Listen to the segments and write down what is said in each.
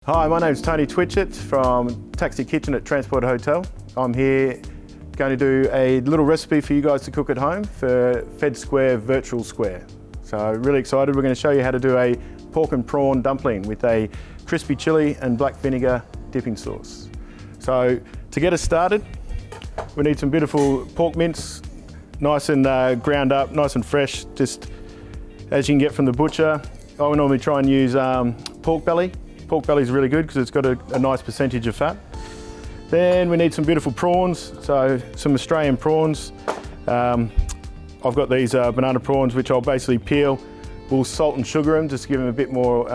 Hi, my name's Tony Twitchett from Taxi Kitchen at Transport Hotel. I'm here going to do a little recipe for you guys to cook at home for Fed Square Virtual Square. So really excited. We're going to show you how to do a pork and prawn dumpling with a crispy chili and black vinegar dipping sauce. So to get us started, we need some beautiful pork mince, nice and ground up, nice and fresh, just as you can get from the butcher. I would normally try and use pork belly. Pork belly is really good because it's got a nice percentage of fat. Then we need some beautiful prawns, so some Australian prawns. I've got these banana prawns which I'll basically peel. We'll salt and sugar them just to give them a bit more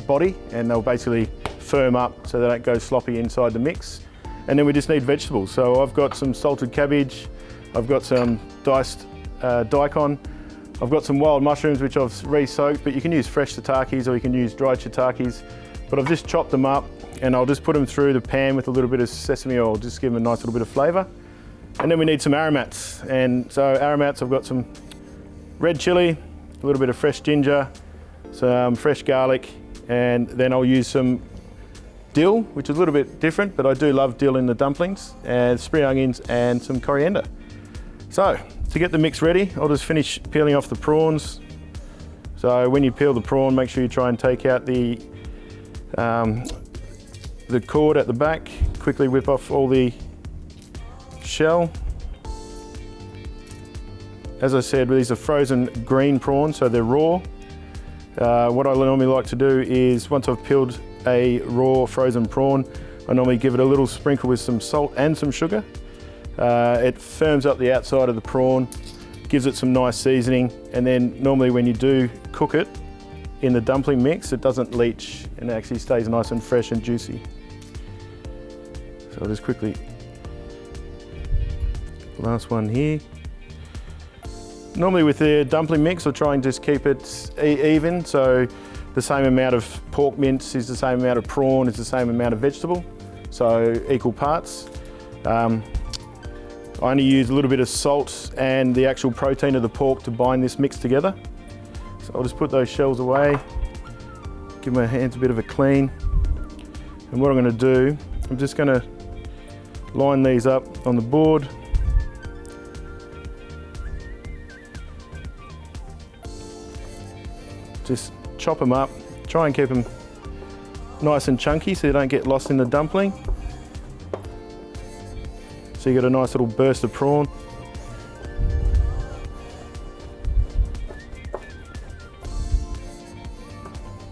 body, and they'll basically firm up so they don't go sloppy inside the mix. And then we just need vegetables. So I've got some salted cabbage, I've got some diced daikon, I've got some wild mushrooms which I've re-soaked, but you can use fresh shiitakes or you can use dried shiitakes. But I've just chopped them up and I'll just put them through the pan with a little bit of sesame oil, just give them a nice little bit of flavour. And then we need some aromats. And so aromats, I've got some red chilli, a little bit of fresh ginger, some fresh garlic, and then I'll use some dill, which is a little bit different, but I do love dill in the dumplings, and spring onions and some coriander. So to get the mix ready, I'll just finish peeling off the prawns. So when you peel the prawn, make sure you try and take out the cord at the back. Quickly whip off all the shell. As I said, these are frozen green prawns, so they're raw. What I normally like to do is, once I've peeled a raw frozen prawn, I normally give it a little sprinkle with some salt and some sugar. It firms up the outside of the prawn, gives it some nice seasoning, and then normally when you do cook it in the dumpling mix, it doesn't leach and it actually stays nice and fresh and juicy. So I'll just quickly, last one here. Normally with the dumpling mix, I'll try and just keep it even, so the same amount of pork mince is the same amount of prawn, is the same amount of vegetable, so equal parts. I only use a little bit of salt and the actual protein of the pork to bind this mix together. So I'll just put those shells away, give my hands a bit of a clean. And what I'm going to do, I'm just going to line these up on the board. Just chop them up, try and keep them nice and chunky so you don't get lost in the dumpling. So you got a nice little burst of prawn.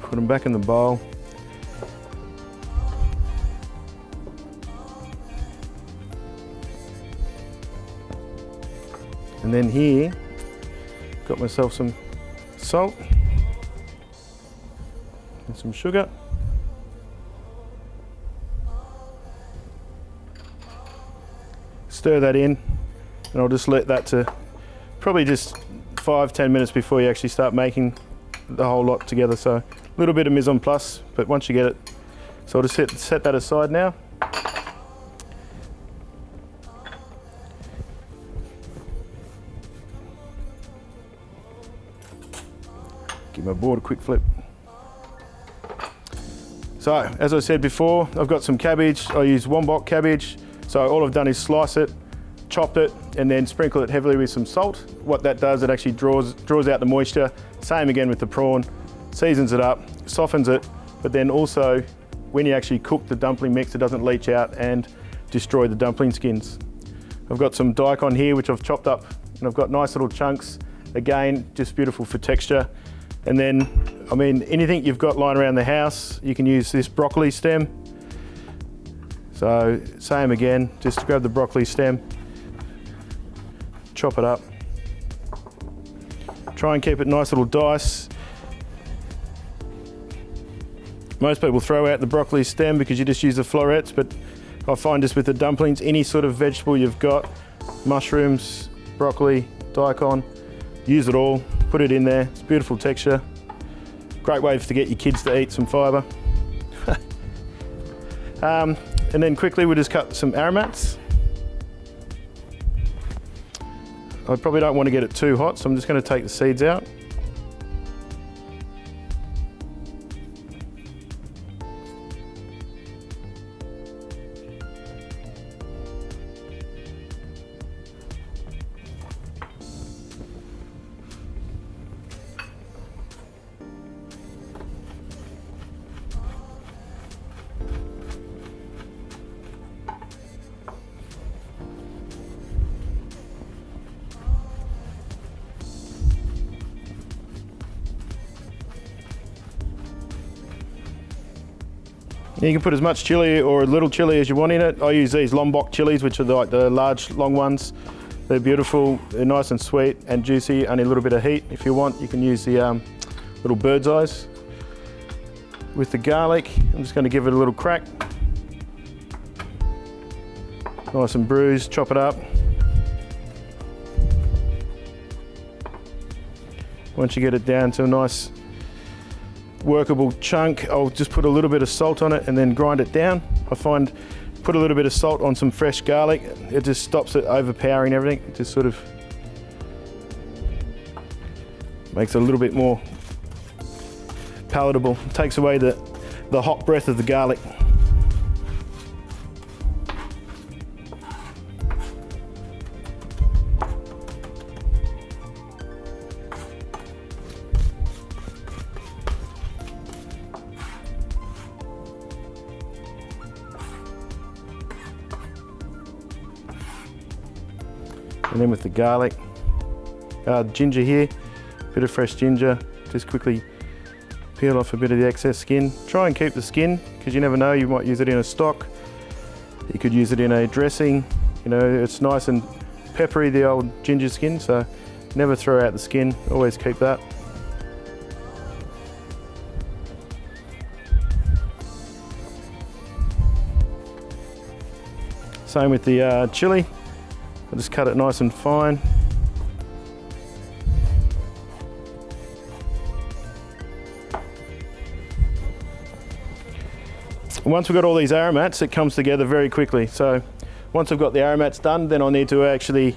Put them back in the bowl. And then here, got myself some salt and some sugar. Stir that in, and I'll just let that to probably just 5-10 minutes before you actually start making the whole lot together. So a little bit of mise en place, but once you get it, so I'll just set that aside now. Give my board a quick flip. So as I said before, I've got some cabbage. I use wombok cabbage. So all I've done is slice it, chopped it, and then sprinkle it heavily with some salt. What that does, it actually draws out the moisture. Same again with the prawn, seasons it up, softens it, but then also when you actually cook the dumpling mix, it doesn't leach out and destroy the dumpling skins. I've got some daikon here, which I've chopped up, and I've got nice little chunks. Again, just beautiful for texture. And then, I mean, anything you've got lying around the house, you can use this broccoli stem. So same again, just grab the broccoli stem, chop it up. Try and keep it nice little dice. Most people throw out the broccoli stem because you just use the florets, but I find just with the dumplings, any sort of vegetable you've got, mushrooms, broccoli, daikon, use it all, put it in there. It's beautiful texture. Great way to get your kids to eat some fibre. And then quickly we'll just cut some aromats. I probably don't want to get it too hot, so I'm just going to take the seeds out. You can put as much chili or a little chili as you want in it. I use these Lombok chilies, which are like the large, long ones. They're beautiful, they're nice and sweet and juicy, only a little bit of heat. If you want, you can use the little bird's eyes. With the garlic, I'm just going to give it a little crack. Nice and bruised, chop it up. Once you get it down to a nice workable chunk, I'll just put a little bit of salt on it and then grind it down. I find put a little bit of salt on some fresh garlic, it just stops it overpowering everything. It just sort of makes it a little bit more palatable. It takes away the hot breath of the garlic. And then with the garlic, ginger here, bit of fresh ginger, just quickly peel off a bit of the excess skin. Try and keep the skin, because you never know, you might use it in a stock. You could use it in a dressing. You know, it's nice and peppery, the old ginger skin, so never throw out the skin, always keep that. Same with the chili. I'll just cut it nice and fine. Once we've got all these aromats, it comes together very quickly. So once I've got the aromats done, then I need to actually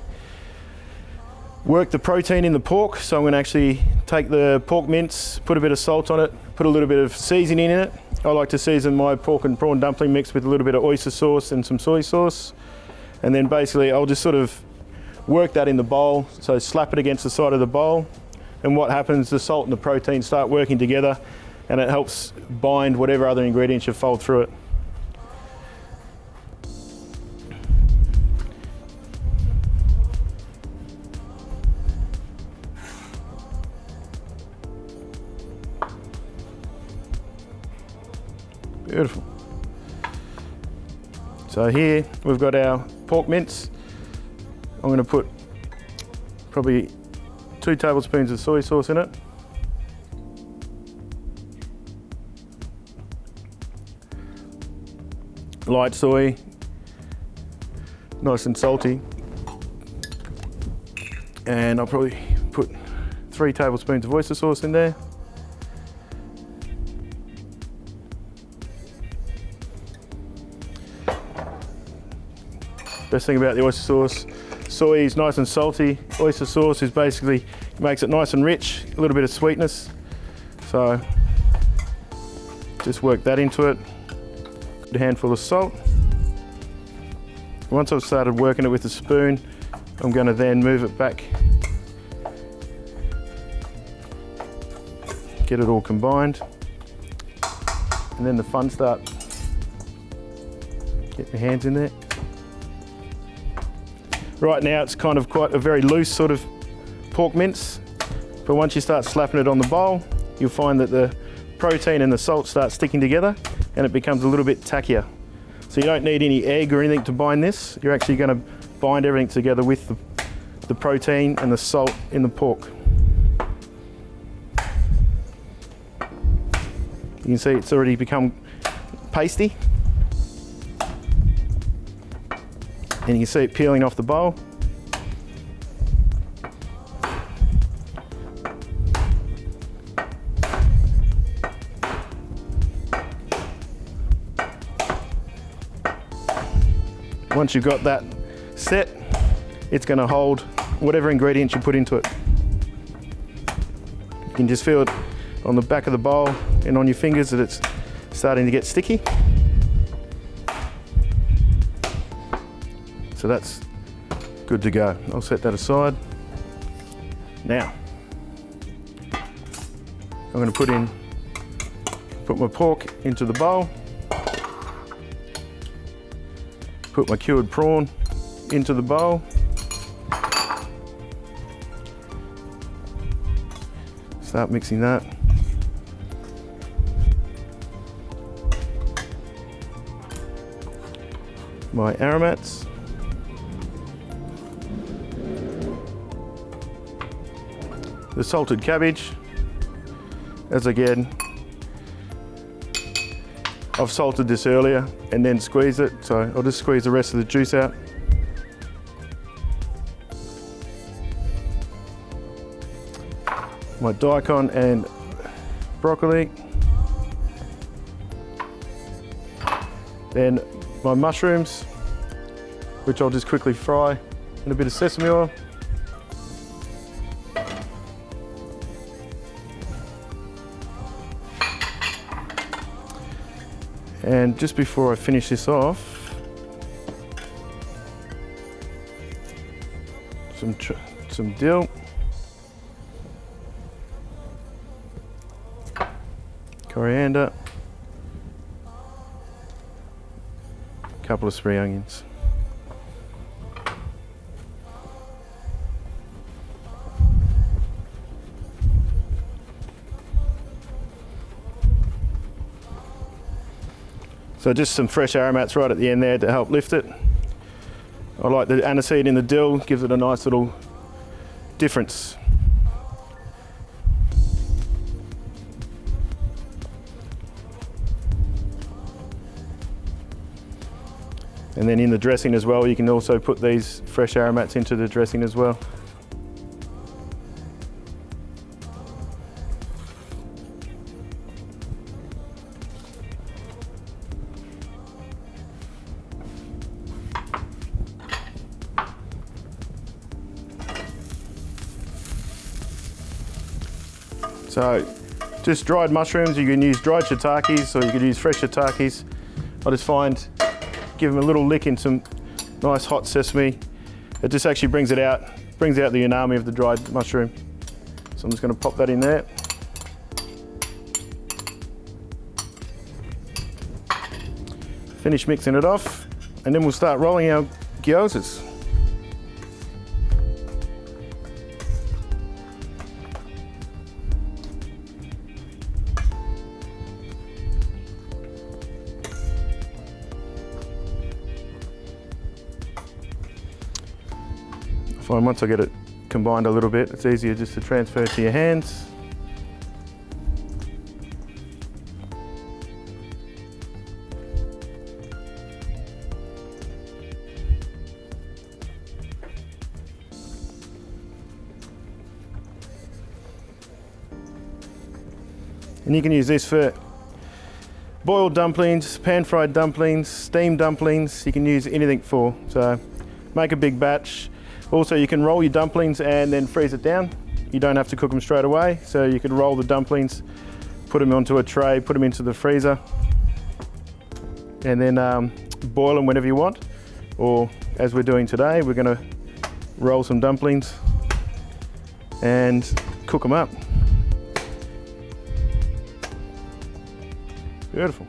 work the protein in the pork. So I'm going to actually take the pork mince, put a bit of salt on it, put a little bit of seasoning in it. I like to season my pork and prawn dumpling mix with a little bit of oyster sauce and some soy sauce. And then basically I'll just sort of work that in the bowl, so slap it against the side of the bowl, and what happens, the salt and the protein start working together and it helps bind whatever other ingredients you fold through it. Beautiful. So here we've got our pork mince. I'm going to put probably 2 tablespoons of soy sauce in it. Light soy, nice and salty. And I'll probably put 3 tablespoons of oyster sauce in there. Best thing about the oyster sauce, soy is nice and salty. Oyster sauce is basically, makes it nice and rich, a little bit of sweetness. So just work that into it. A handful of salt. Once I've started working it with a spoon, I'm going to then move it back. Get it all combined. And then the fun start. Get your hands in there. Right now it's kind of quite a very loose sort of pork mince, but once you start slapping it on the bowl, you'll find that the protein and the salt start sticking together and it becomes a little bit tackier. So you don't need any egg or anything to bind this. You're actually going to bind everything together with the protein and the salt in the pork. You can see it's already become pasty. And you can see it peeling off the bowl. Once you've got that set, it's going to hold whatever ingredients you put into it. You can just feel it on the back of the bowl and on your fingers that it's starting to get sticky. So that's good to go. I'll set that aside. Now, I'm going to put my pork into the bowl, put my cured prawn into the bowl, start mixing that. my aromats. The salted cabbage, as again, I've salted this earlier and then squeezed it, so I'll just squeeze the rest of the juice out. My daikon and broccoli. Then my mushrooms, which I'll just quickly fry in a bit of sesame oil. And just before I finish this off, some dill, coriander, a couple of spring onions. So just some fresh aromats right at the end there to help lift it. I like the aniseed in the dill, gives it a nice little difference. And then in the dressing as well, you can also put these fresh aromats into the dressing as well. So, just dried mushrooms, you can use dried shiitakes or you could use fresh shiitakes. I just find, give them a little lick in some nice hot sesame. It just actually brings it out, brings out the umami of the dried mushroom. So I'm just going to pop that in there. Finish mixing it off, and then we'll start rolling our gyozas. I find once I get it combined a little bit, it's easier just to transfer to your hands. And you can use this for boiled dumplings, pan-fried dumplings, steamed dumplings. You can use anything for. So make a big batch. Also, you can roll your dumplings and then freeze it down. You don't have to cook them straight away. So you can roll the dumplings, put them onto a tray, put them into the freezer, and then boil them whenever you want. Or as we're doing today, we're going to roll some dumplings and cook them up. Beautiful.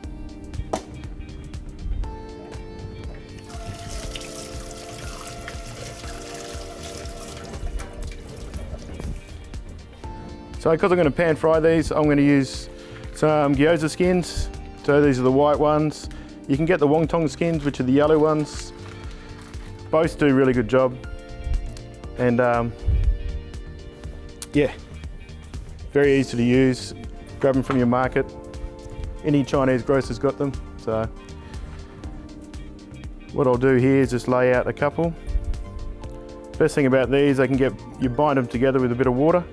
So because I'm going to pan fry these, I'm going to use some gyoza skins. So these are the white ones. You can get the wonton skins, which are the yellow ones. Both do a really good job. And yeah, very easy to use. Grab them from your market. Any Chinese grocer's got them. So what I'll do here is just lay out a couple. Best thing about these, they can you bind them together with a bit of water.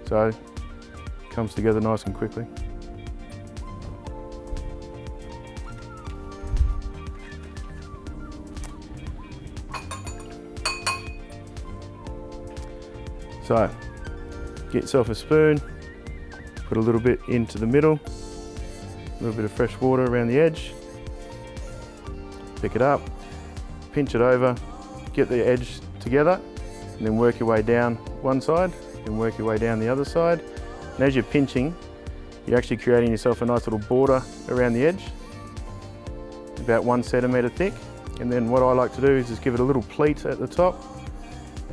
So it comes together nice and quickly. So get yourself a spoon, put a little bit into the middle, a little bit of fresh water around the edge, pick it up, pinch it over, get the edge together, and then work your way down one side, then work your way down the other side. And as you're pinching, you're actually creating yourself a nice little border around the edge, about 1 centimetre thick. And then what I like to do is just give it a little pleat at the top,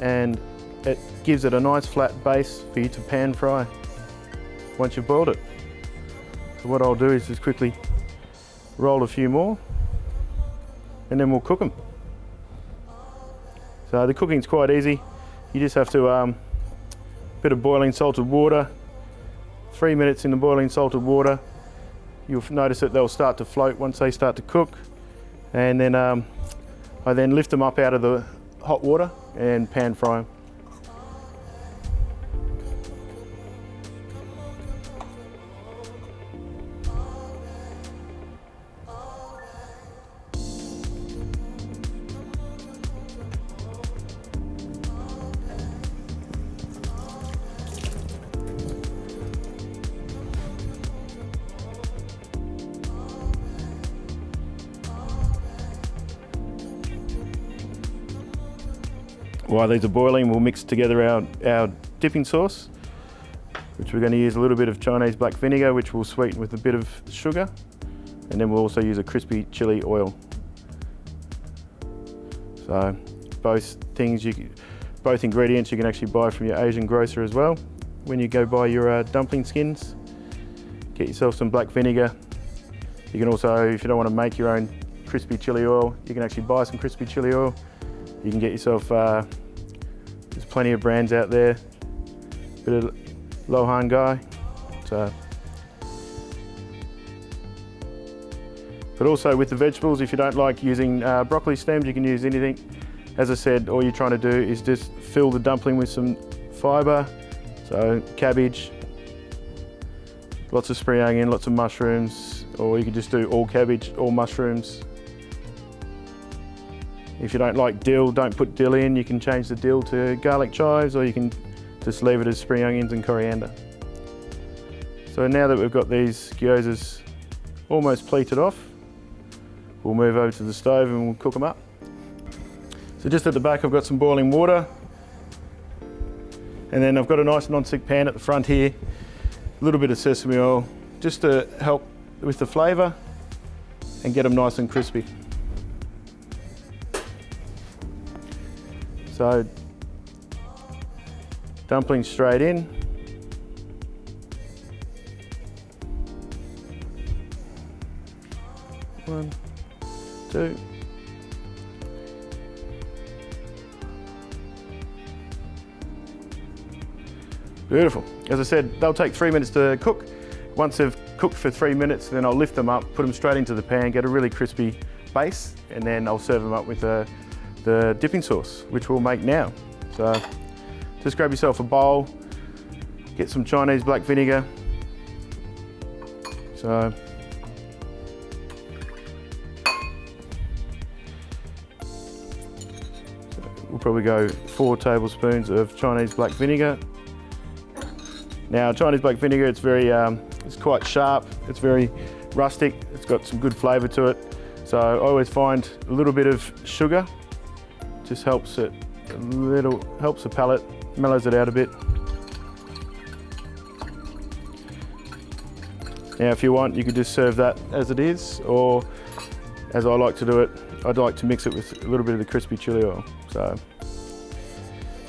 and it gives it a nice flat base for you to pan fry once you've boiled it. So what I'll do is just quickly roll a few more, and then we'll cook them. So the cooking's quite easy. You just have to bit of boiling salted water, 3 minutes in the boiling salted water. You'll notice that they'll start to float once they start to cook. And then I then lift them up out of the hot water and pan fry them. While these are boiling, we'll mix together our dipping sauce, which we're going to use a little bit of Chinese black vinegar, which we'll sweeten with a bit of sugar, and then we'll also use a crispy chili oil. So both ingredients you can actually buy from your Asian grocer as well. When you go buy your dumpling skins, get yourself some black vinegar. You can also, if you don't want to make your own crispy chili oil, you can actually buy some crispy chili oil. You can get yourself, there's plenty of brands out there, bit of Lohan guy. So. But also with the vegetables, if you don't like using broccoli stems, you can use anything. As I said, all you're trying to do is just fill the dumpling with some fibre, so cabbage, lots of spring onion, lots of mushrooms, or you can just do all cabbage, all mushrooms. If you don't like dill, don't put dill in. You can change the dill to garlic chives, or you can just leave it as spring onions and coriander. So now that we've got these gyozas almost pleated off, we'll move over to the stove and we'll cook them up. So just at the back I've got some boiling water, and then I've got a nice non-stick pan at the front here, a little bit of sesame oil just to help with the flavour and get them nice and crispy. So dumplings straight in. One, two. Beautiful. As I said, they'll take 3 minutes to cook. Once they've cooked for 3 minutes, then I'll lift them up, put them straight into the pan, get a really crispy base, and then I'll serve them up with the dipping sauce, which we'll make now. So just grab yourself a bowl, get some Chinese black vinegar. So we'll probably go 4 tablespoons of Chinese black vinegar. Now Chinese black vinegar, it's quite sharp, it's very rustic, it's got some good flavour to it. So I always find a little bit of sugar just helps it helps the palate, mellows it out a bit. Now if you want, you could just serve that as it is, or as I like to do it, I'd like to mix it with a little bit of the crispy chili oil. So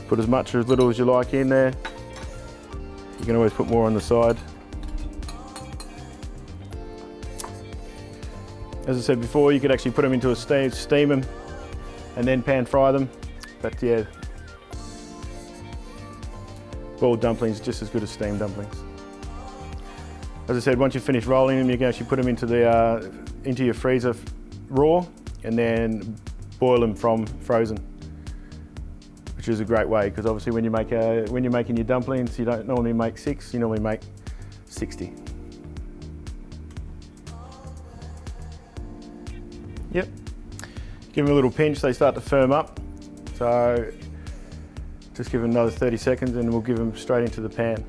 put as much or as little as you like in there. You can always put more on the side. As I said before, you could actually put them into a steam them, and then pan fry them. But yeah, boiled dumplings are just as good as steamed dumplings. As I said, once you finish rolling them, you can actually put them into your freezer raw, and then boil them from frozen, which is a great way, because obviously when you're making your dumplings, you don't normally make 6, you normally make 60. Yep. Give them a little pinch, they start to firm up. So just give them another 30 seconds and we'll give them straight into the pan.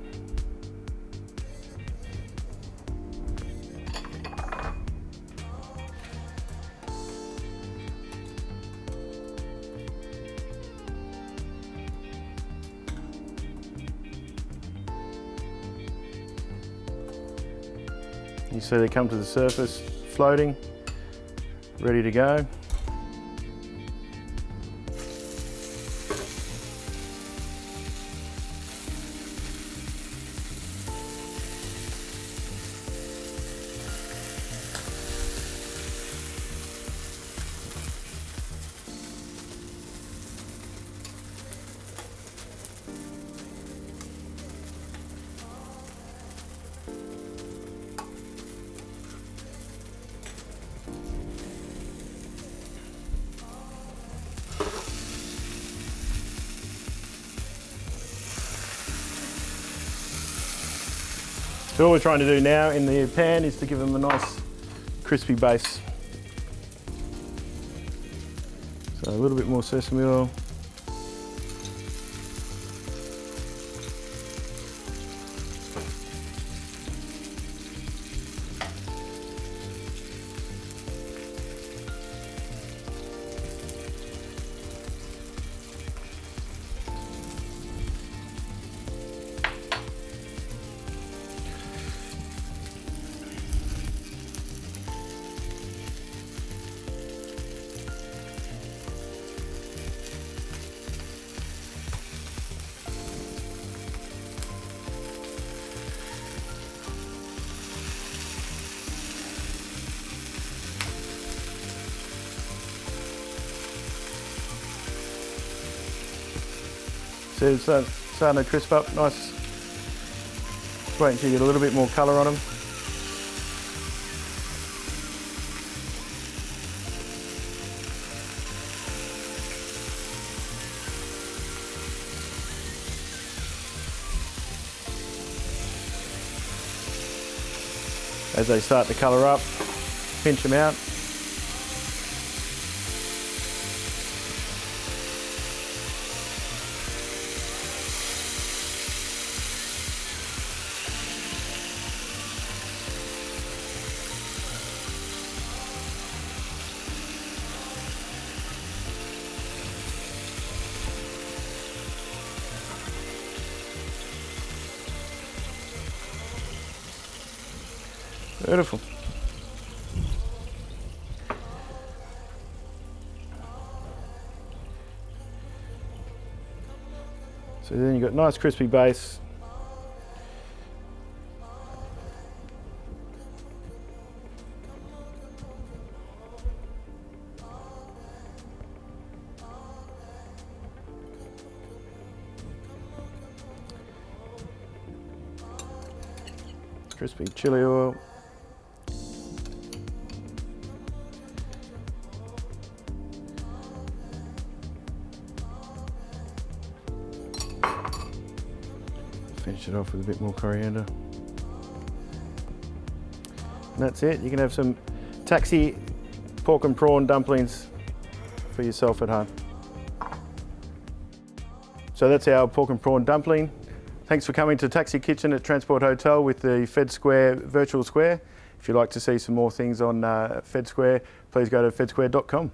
You see they come to the surface, floating, ready to go. So all we're trying to do now in the pan is to give them a nice crispy base. So a little bit more sesame oil. See, it's starting to crisp up, nice. Just wait until you get a little bit more colour on them. As they start to colour up, pinch them out. Beautiful. So then you've got nice crispy base. Crispy chili oil. Finish it off with a bit more coriander. And that's it. You can have some taxi pork and prawn dumplings for yourself at home. So that's our pork and prawn dumpling. Thanks for coming to Taxi Kitchen at Transport Hotel with the Fed Square Virtual Square. If you'd like to see some more things on Fed Square, please go to fedsquare.com.